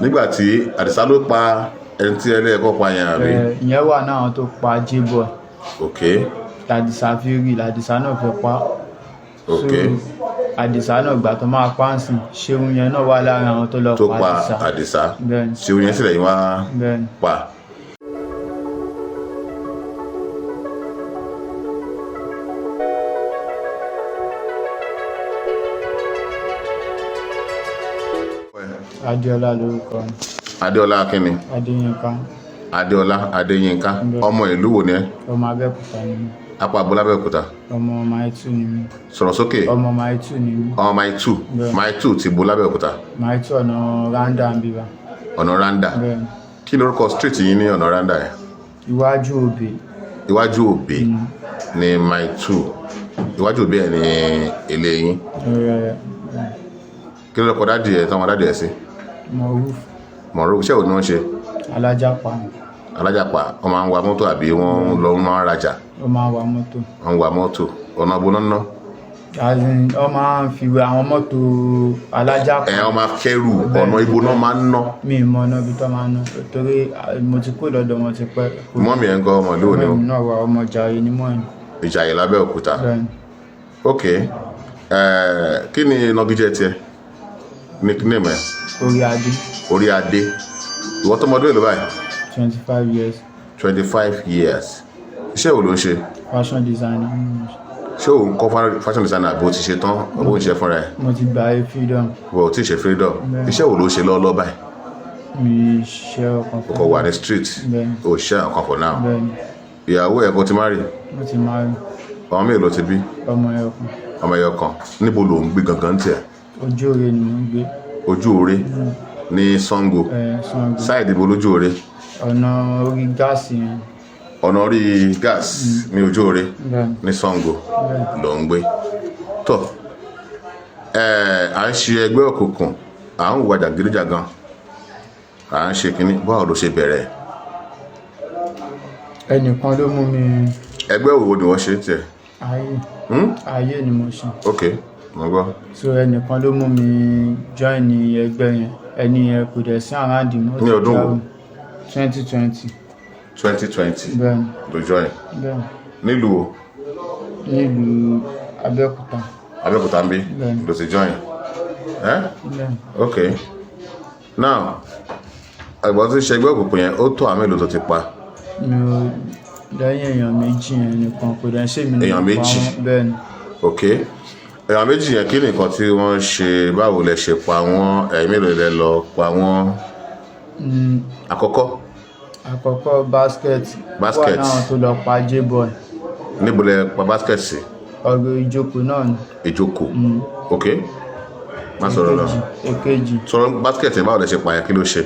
nígbà tí Àdìsá ló pa ẹni tí ẹlẹ́ẹ̀kọ́ pa yẹn àbí. ìyẹn wà náà tó pa J-Boy. ok. Àdìsá fi rí Àdìsá náà fẹ́ pa. ok. so Àdìsá náà gbà tó máa pa ń sìn Ṣeun yẹn náà wà láàrin àwọn tó lọ pa Àdìsá. bẹ́ẹ̀ni. Ṣeun yẹn sílẹ̀ yín wá bẹ́ẹ̀ni. pa. Adéọlá lórúkọ mi. Adéọlá akínni. Adéyínká. Adéọlá Adéyínká. ọmọ ìlú wo ni ẹ. ọmọ Abẹ́òkúta ni mí. apá abúlé Abẹ́òkúta. ọmọ Mile 2 ni mí. sọ̀rọ̀ sókè. ọmọ Mile 2 ni mí. ọmọ Mile 2. Mile 2 ti bo lábẹ́òkúta. Mile 2 ọ̀nà Randa ń bíbá. ọ̀nà Randa. bẹ́ẹ̀ni. kí lórúkọ street yín ní ọ̀nà Randa yẹn. Iwájú Òbí. Iwájú Òbí ní Mile 2. Iwájú Òbí ẹ̀ ní ilé yín. kí lórúkọ dádì ẹ̀ tán wọn dádì ẹ̀ sí. Mọ̀rúfù iṣẹ́ òní wọ́n ṣe. Alájàpá. Alájàpá wọ́n máa ń wa mọ́tò àbí wọ́n lọ máa ń rajà. ó máa ń wa mọ́tò. wọ́n ń wa mọ́tò ọ̀nà abúlé ná. ó máa ń fi àwọn mọ́tò Alájàpá. wọ́n máa kẹ́rù ọ̀nà ibo náà máa ń ná. mi ì mọ ọ̀nà ibi tó máa ń ná torí mo ti kó lọ́dọ̀ wọn ti pẹ́. mọ́mì ẹ̀ ń gọ́ ọmọ ìlú ni o. náà wà ọmọ Ìjàyè ní mọ́ ẹ̀. Ìjàyè lábẹ́òkúta. bẹ́ẹ̀ni. ok kí ni nọgíjẹ tiẹ̀ nickname ẹ̀. Orí Adé. Orí Adé. ìwọ tó mọdún èlò báyìí. 25 years. 25 years. iṣẹ́ wo ló ń ṣe. fashion designer. ṣé o ń kọ́ fashion designer bó ti ṣe tán owó ń ṣe fúnra ẹ̀. mo ti gba freedom. bó o ti ṣe freedom. iṣẹ́ wo ló ń ṣe lọ́wọ́lọ́wọ́ báyìí. mi ṣe ọkàn o kò wà ní street. bẹ́ẹ̀ni. o ṣe ọkàn for now. bẹ́ẹ̀ni. ìyàwó ẹ̀ kò ti marry. mo ti marry. ọmọ mélòó ti bí. ọmọ ẹyọkan. ọmọ ẹyọkan. níbo ló ń gbé gangan tiẹ̀. Ojú Òre ni mo ń gbé. Ojú Òre ní Sango. Sango. sáìdì ibo lójú Òre. ọ̀nà orí gáàsì yẹn. ọ̀nà orí gáàsì ní Ojú Òre bẹ́ẹ̀ni. ní Sango ló ń gbé. tó à ń ṣe ẹgbẹ́ òkùnkùn à ń wà jàgídíjàgan à ń ṣe kínní báwo ló ṣe bẹ̀rẹ̀. ẹnìkan ló mú mi. ẹgbẹ́ òwò ni wọ́n ṣe tiẹ̀. ayé ni mo ṣe. ok mo gbọ́. so ẹnìkan ló mú mi join ẹgbẹ́ yẹn ẹni yẹn kò dẹ̀ sí àràǹdì mọ́. ní ọdún wo. 2020. 2020. bẹ́ẹ̀ni. ló join. bẹ́ẹ̀ni. nílùú. nílùú Abẹ́òkúta. Abẹ́òkúta ń bí. bẹ́ẹ̀ni. ló ti join. bẹ́ẹ̀ni. ok now àgbà tó ṣe ẹgbẹ́ òkùnkùn yẹn ó tó àmì èlò tó ti pa. mi ò lẹ́yìn èèyàn méjì yẹn nìkan kò dẹ̀ ṣe mí. èèyàn méjì. bẹ́ẹ̀ni. ok èèyàn méjì yẹn kí nìkan tí wọ́n ṣe báwo lẹ ṣe pa wọ́n ẹ̀yìn mélòó lẹ lọ pa wọ́n. àkọ́kọ́. basket. wà náà tó lọ pa J-Boy. níbo lẹ pa basket sí. ọ̀rọ̀ ìjókòó náà ni. ìjókòó. ok má sọ̀rọ̀ lọ. èkejì. sọ̀rọ̀ basket yẹn báwo lẹ ṣe pa yẹn kí ló ṣe.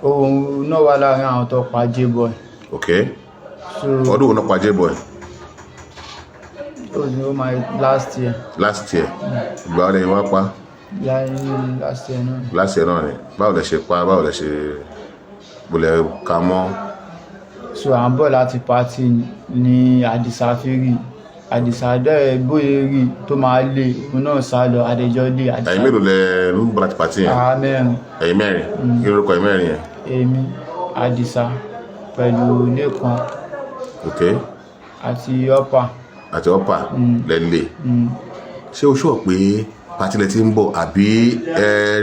òun náà wà láàrin àwọn tó pa J-Boy. ok ọdún wo náà pa J-Boy. ó máa last year. last year ìgbà wo lẹ́yìn wá pa. last year náà. last year náà ni báwo lẹ ṣe pa báwo lẹ ṣe bolẹ̀ ka mọ́. so à ń bọ̀ láti pati ní Àdìsá fírì Àdìsá dẹ́rẹ̀ bóyá rí tó máa lé òun náà sá lọ àdéjọ́ lé Àdìsá. ẹ̀yin mélòó lẹ ń bọ̀ láti pati yẹn. mẹ́rin. ẹ̀yin mẹ́rin kí lórúkọ ẹ̀yin mẹ́rin yẹn. èmi Àdìsá pẹ̀lú Lékan. ok àti Ọ̀pá. àti Ọ̀pá lẹ́lẹ̀. ṣé o ṣọ́ pé pati lẹ ti ń bọ̀ àbí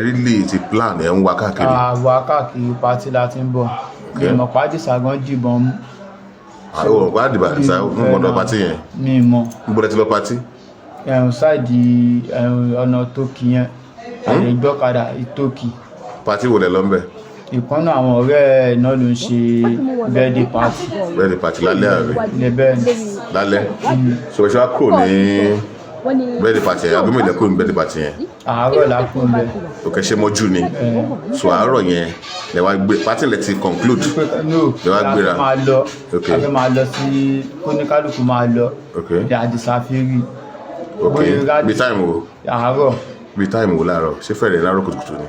rílì ti plan ẹ̀ ń wá káàkiri. wá káàkiri pati la ti ń bọ̀ ìmọ̀ pàdísà gan dìbọn mú. àwọn ọ̀pá àdìbà àdìsá ń gbọ́dọ̀ pati yẹn. mi mọ̀. ń bọ́dọ̀ ti lọ pati. sáàdì ọ̀nà tókì yẹn àlejòkadà ìtókì. pati wo lẹ lọ ń bẹ̀. ìkànnà àwọn ọ̀rẹ́ ẹ̀ náà ló ń ṣe birthday party. birthday party lálẹ́ àárẹ̀. lẹ́bẹ̀ẹ́ lálẹ́ so ṣe wá kúrò ní birthday party yẹn agbóhùn ilẹ̀ kúrò ní birthday party yẹn. àárọ̀ la kún bẹ́ẹ̀. òkè ṣe mọ́jú ni so àárọ̀ yẹn lẹ wá gbé party lẹ ti conclude lẹ wá gbéra. a fẹ́ máa lọ sí kóníkálùkù máa lọ ní Àdìsá fírì. ok bí táìmù wo. àárọ̀. bí táìmù wo láàárọ̀ ṣé fẹ́rẹ̀ láàárọ̀ kùtùkùtù ni.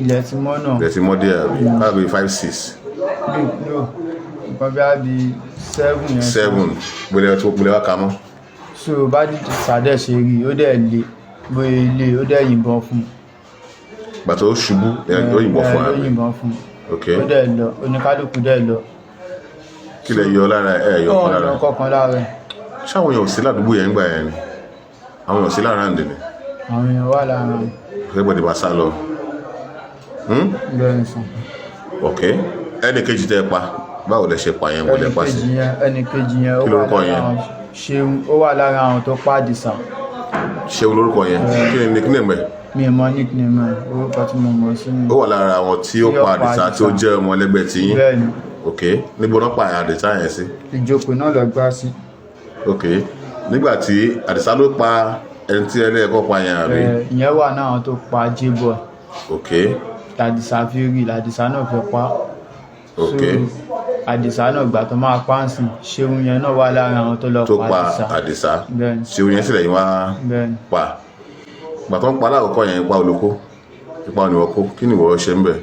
ilẹ̀ ti mọ́ náà. ilẹ̀ ti mọ́ díẹ̀ àbí káàbí 5-6. nǹkan bí a bí 7 yẹn. 7 gbélé wá ka mọ́. so bá sàdẹ̀ ṣe rí ó dẹ̀ lé bóyá ilé ó dẹ̀ yìnbọn fún un. gbàtọ́ ó ṣubú ó yìnbọn fún ó àbí yìnbọn fún ok ó dẹ̀ lọ oníkálukú dẹ̀ lọ kí lẹ yọ lára ẹ yọ kan lára ọ̀nà kọ̀ọ̀kan lára ẹ̀. ṣáwọn èèyàn ò sí ládùúgbò yẹn ń gbà yẹn ni àwọn èèyàn ò sí lára ǹdè ni àwọn èèyàn wà lára everybody bá sá lọ bẹ́ẹ̀ sàn. ok ẹnì kejì tẹ́ pa báwo lẹ ṣe pa yẹn mo lẹ pa sí ẹnì kejì yẹn Kí lorúkọ yẹn? Ṣeun ó wà lára àwọn tó pa Àdìsá. ṣé olórúkọ yẹn kí ni nickname ẹ mi mọ nickname ẹ̀ orúkọ tí mo mọ̀ sí mi. ó wà lára àwọn tí ó pa Àdìsá tí ó jẹ́ ọmọ ẹlẹgbẹ́ ti yín bẹ́ẹ̀ ni ok níbo náà pa Àdìsá yẹn sí ìjókòó náà lọ gbá sí. ok nígbà tí Àdìsá ló pa ẹni tí ẹlẹ́ẹ̀kọ́ pa yẹn àbí ìyẹn wà náà àwọn tó pa J-Boy ok l'Àdìsá fi rí l'Àdìsá náà fẹ́ pa. ok Àdìsá náà gbà tó máa pa ń sìn Ṣeun yẹn náà wà lára àwọn tó lọ tó pa pa Àdìsá. Àdìsá bẹ́ẹ̀ ni ṣé oyin sílẹ̀ yín wá bẹ́ẹ̀ ni. pa gbà tó ń pa alákọ̀ọ́kọ́ yẹn ipa olóko ipa òníwọ̀ kó kí ni ìwọ ṣe ń bẹ̀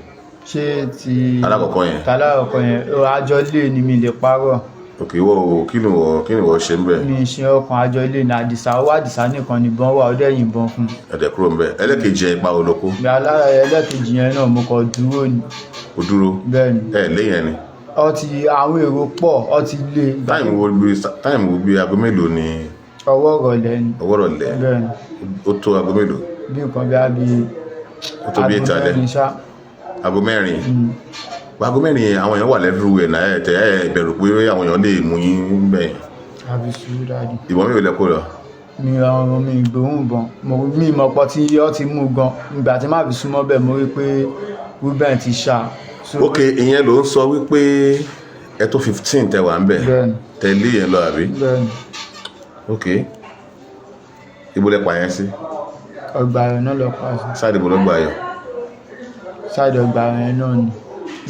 ṣé ti alákọ̀ọ́kọ́ yẹn tàlákọ̀ọ́kọ́ yẹn àjọ lé ni mi lè parọ́ ok ìwọ o kí ni ìwọ ṣe ń bẹ̀ mi ṣe ọkàn àjọ ilé ní Àdìsá ó wà Àdìsá nìkan nìbọn wà ó dẹ̀ yìnbọn fún un. ẹ̀dẹ̀ kúrò ń bẹ̀ ẹlẹ́kejì yẹn ipa olóko ìgbà alára ẹlẹ́kejì yẹn náà mo kàn dúró ni. ó dúró bẹ́ẹ̀ ni léyìn ẹni ọtí àwọn èrò pọ̀ ọtí lé táìmù wo bí aago mélòó ni ọwọ́ rọ̀lẹ́ ni. ọwọ́ rọ̀lẹ́ bẹ́ẹ̀ ni ó tó aago mélòó bí nǹkan bí a bí ó tó bí ètò alẹ́ mẹ́rin ṣá. aago mẹ́rin aago mẹ́rin àwọn èèyàn wà lẹ́dúró ẹ̀ náà ẹ̀ tẹ́ ẹ̀ bẹ̀rù pé àwọn èèyàn lè mú yín bẹ́ẹ̀ àbí sùúrù dáadé. ìbọn mi ò lẹ́kọ̀ọ́ lọ mi ọ̀rọ̀ mi ìgbóhùn bọ̀n mi mọ̀pọ̀ tí ó ti mú gan ìgbà tí má fi súnmọ́ bẹ́ẹ̀ mo rí pé Reuben ti ṣá. ok ìyẹn ló ń sọ wípé ẹ tó 15 tẹ wà ń bẹ̀ bẹ́ẹ̀ ni tẹ̀lé yẹn lọ àbí bẹ́ẹ̀ ni ok ibo lẹ pa yẹn sí ọgbà rẹ̀ náà lọ pa sí. sáàdì ibo ló gbà yọ ṣáàdì ọgbà rẹ̀ náà ni.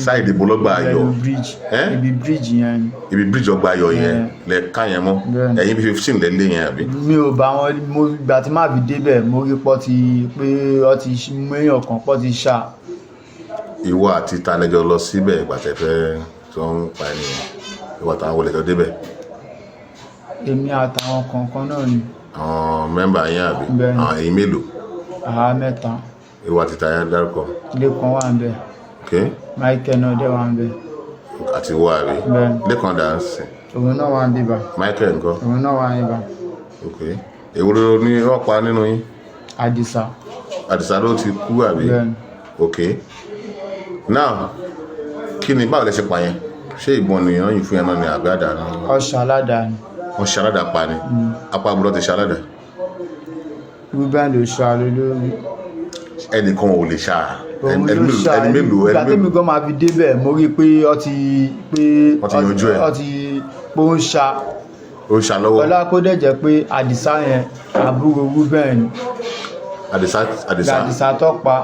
sáàdì ibo ló gbà yọ pẹ̀lú bridge ibi bridge yẹn ni. ibi bíríjì ọgbà yọ yẹn lẹ ká yẹn mọ́ Bẹ́ẹ̀. ẹ̀yin bí 15 lẹ lé yẹn àbí mi ò bá wọn mo ìgbà tí má fi débẹ̀ mo rí pọ́ ti pé ọ ti mú èèyàn kan pọ́ ti ṣá. ìwọ àti tanẹjọ lọ síbẹ̀ ìgbàtẹ̀fẹ́ tó ń pa ènìyàn ìwọ àtàwọn wọlé tó débẹ̀ èmi àtàwọn kọ̀ọ̀kan náà ni. àwọn mẹ́mbà yẹn àbí Bẹ́ẹ̀ ni. àwọn ẹ̀yin mélòó àwa mẹ́ta ìwọ àti tanẹjọ dárúkọ Lékan wà ń bẹ̀ ok Michael náà dẹ̀ wà ń bẹ̀. àti ìwọ àbí Bẹ́ẹ̀ ni. lẹ́kàn dáńsì òun náà wà ń bíbà Michael nǹkan òun náà wà ń bíbà. ok èwo ló ní wọ́n pa nínú yín Àdìsá. Àdìsá ló ti kú àbí Bẹ́ẹ̀ ni. ok now kí ni báwo lẹ ṣe pa yẹn ṣé ìbọn nìyẹn yìí fún yẹn náà ni àbí àdá náà ọ̀ṣà aládàáni. wọ́n ṣaládà pa ni apá àbúrò ti ṣaládà Reuben ló ṣá lórí. ẹnìkan ò lè ṣá òun ẹni ló ṣá mélòó ìgbà tẹ́mi gan máa fi débẹ̀ mo rí pé ọ ti yanjú ẹ̀. ọ ti pé ó ń ṣá. ó ṣá lọ́wọ́ ọlá kó dẹ̀ jẹ́ pé Àdìsá yẹn àbúrò Reuben ni. Àdìsá tó pa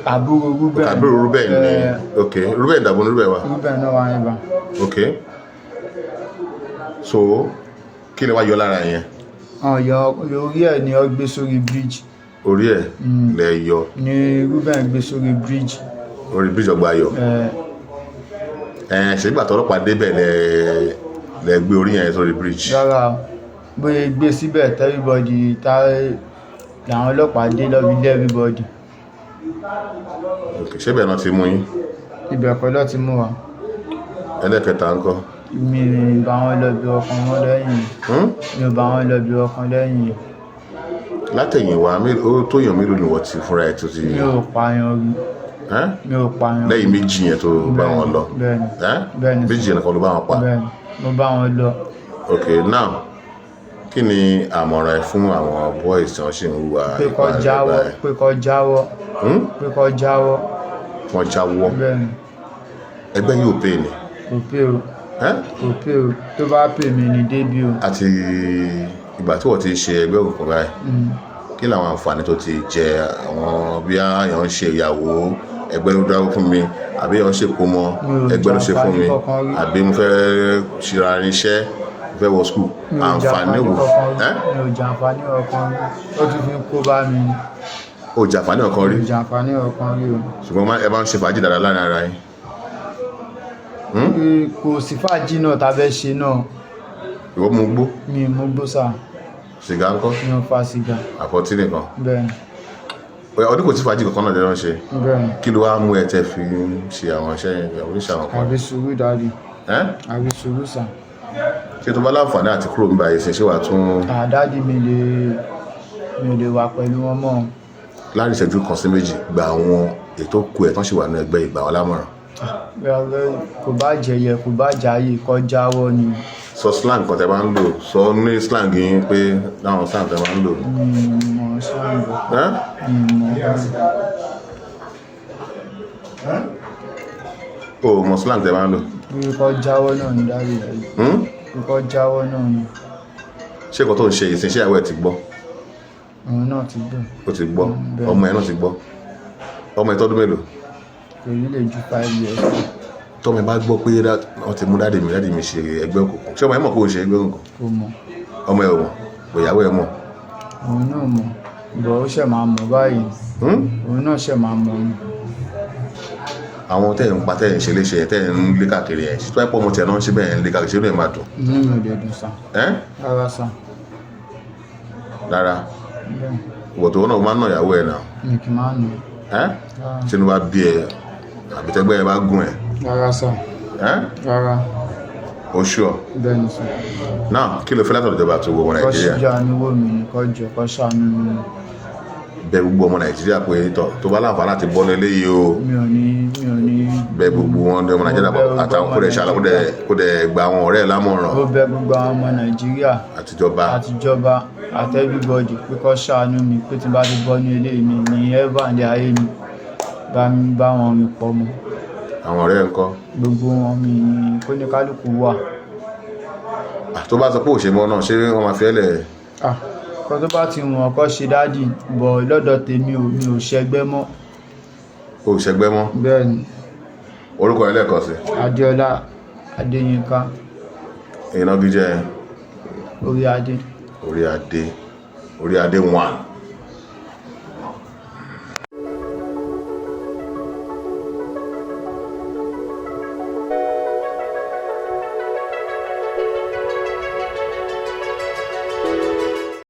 àbúrò Reuben. àbúrò Reuben ni ok Reuben dàbọ̀ ní Reuben wa Reuben náà wà níbà. ok so kí ni wàá yọ lára yẹn ọ̀yọ́ orí ẹ̀ ni ó gbé sórí bridge orí ẹ̀ lẹ yọ ni Reuben gbé sórí bridge. orí bíríjì ọgbà yọ ṣègbà tọ́lọ́pàá débẹ̀ lẹ gbé orí yẹn sórí bíríjì rárá bóyá gbé síbẹ̀ everybody làwọn ọlọ́pàá dé lọ́bi lé everybody. ok ṣé bẹ́ẹ̀ náà ti mú yín ibẹ̀ kọ́ lọ́ ti mú wa. ẹlẹ́kẹta ńkọ́ mi ò bá wọn lọ bí ọkàn wọn lẹ́yìn mi ò bá wọn lọ bí ọkàn lẹ́yìn. látẹ̀yìn wa ó tó yàn mélòó ni wọ́n ti fúnra ẹ̀ tó ti mi ò pààyàn rí mi ò pààyàn rí. lẹ́yìn méjì yẹn tó bá wọn lọ bẹ́ẹ̀ni méjì yẹn kan ló bá wọn pa bẹ́ẹ̀ni mo bá wọn lọ. ok now kí ni àmọ̀ràn ẹ fún àwọn boys tí wọ́n ṣì ń hùwà pé kó jáwọ́ pé kó jáwọ́ pé kó jáwọ́. wọ́n jáwọ́ bẹ́ẹ̀ni ẹgbẹ́ yóò pè ní kò pé o kò pé o tó bá pè mí ní débi o. àti ìgbà tí wọ́n ti ṣe ẹgbẹ́ òkùnkùn báyìí kí làwọn àǹfààní tó ti jẹ àwọn bí àyàn ń ṣe ìyàwó ẹgbẹ́ ló dáwó fún mi àbí àyàn ń ṣe kómọ ẹgbẹ́ ló ṣe fún mi àbí mo fẹ́ ṣìra irinṣẹ́ mo fẹ́ wọ skul àǹfààní wò mi ò jàǹfààní ọkàn rí ó tún fi ń kó bá mi ni. ó jàǹfààní ọkàn rí mi ò jàǹfààní ọkàn rí o. ṣùgbọ́n ẹ bá ń ṣe fàájì dáadáa láàrin ara yín. kò sí fàájì náà tá a fẹ́ ṣe náà. ìwọ mú gbó mi ò mú gbó sáà. sìgá ńkọ́ mi ò fa sìgá. àpótí nìkan bẹ́ẹ̀ni. ọdún kò tí fàájì kankan náà jẹ́ wọ́n ṣe bẹ́ẹ̀ni kí ló wá mú ẹ tẹ́ fi ṣe àwọn iṣẹ́ oríṣi àwọn kan àbí sùúrù dáadé àbí sùúrù sà. ṣé tó bá láǹfààní àti kúrò nígbà yìí ṣe wà tún àdáàdì mi lè wà pẹ̀lú wọn mọ́ láàrin ìṣẹ́jú kan sí méjì gba àwọn ètò kù ẹ̀ tán ṣì wà ní ẹgbẹ́ ìgbà wọn lámọ̀ràn. kò bá jẹyẹ kò bá jáyè kọjáwọ́ ni. sọ slang kan tẹ bá ń lò sọ ní slang yín pé láwọn slang tẹ bá ń lò. mọ̀ slang o mọ̀ slang tẹ bá ń lò. kọjáwọ́ náà ni dárí rẹ̀ kọjáwọ́ náà ni. ṣé nǹkan tó ń ṣe ìsìn ìyàwó ẹ̀ ti gbọ́. òun náà ti gbọ́. ó ti gbọ́ ọmọ ẹ̀ náà ti gbọ́ ọmọ ẹ̀ tọ́dún mélòó. kò ní lè ju 5 years. tọ́mọ ẹ̀ bá gbọ́ pé wọ́n ti mú dáàdì mi ṣe ẹgbẹ́ òkùnkùn ṣé ọmọ ẹ̀ mọ̀ kó o ṣe ẹgbẹ́ òkùnkùn. kò mọ̀. ọmọ ẹ̀ ò mọ̀ ìyàwó ẹ̀ mọ̀. òun náà mọ̀ bọ̀ ó ṣẹ̀ máa mọ̀ báyìí. òun náà ṣẹ̀ máa mọ̀ ni. àwọn tẹ́ ń pa tẹ́ ń ṣe léṣe tẹ́ ń lé káàkiri ẹ̀ tó ẹ̀ pọ̀ ọmọ tiẹ̀ náà ń ṣe bẹ́ẹ̀ ń lé káàkiri ṣé inú ẹ̀ máa dùn. inú mi ò dẹ̀ dùn sá. rárá sá. rárá wọ̀tò náà máa ń nà ìyàwó ẹ̀ náà. mi kì í máa nù. ṣé ni wàá bí ẹ àbítẹ́gbẹ́ ẹ bá gùn ẹ̀. rárá sá. rárá. o ṣùọ. bẹ́ẹ̀ ni sá. náà kí ló fẹ́ látọ̀dọ̀ ìjọba tó wọ ọmọ nàìjíríà. kọ́ síjà níwó mi ni kọ́ jọ kọ́ ṣàánú mi. bẹ gbogbo ọmọ nàìjíríà pé tó bá láǹfààní láti bọ́ nílé yìí o. mi ò ní. bẹ gbogbo wọn ọmọ nàìjíríà àtàwọn kó dẹ̀ ṣàlọ́ kó dẹ̀ gba àwọn ọ̀rẹ́ ẹ̀ lámọ̀ràn. ó bẹ gbogbo àwọn ọmọ nàìjíríà àtijọba àti everybody pé kó ṣàánú mi pé tí n bá ti bọ́ ní ilé mi ní ever ní ayé mi bá wọn mi pọ̀ mọ́. àwọn ọ̀rẹ́ ẹ̀ ń kọ́. gbogbo wọn mi ní kóníkálùkù wà. tó bá sọ pé òṣèmọ náà ṣé wọn máa fi ẹ́ lẹ̀. kan tó bá ti wọ̀n kọ́ ṣe dádì bọ̀ lọ́dọ̀ tèmi mi ò ṣẹgbẹ́ mọ́. o ò ṣẹgbẹ́ mọ́. bẹ́ẹ̀ni. orúkọ ẹ lẹ́ẹ̀kan sí. Adéọlá Adéyínká. ìnagijẹ. Orí Adé. Orí Adé 1.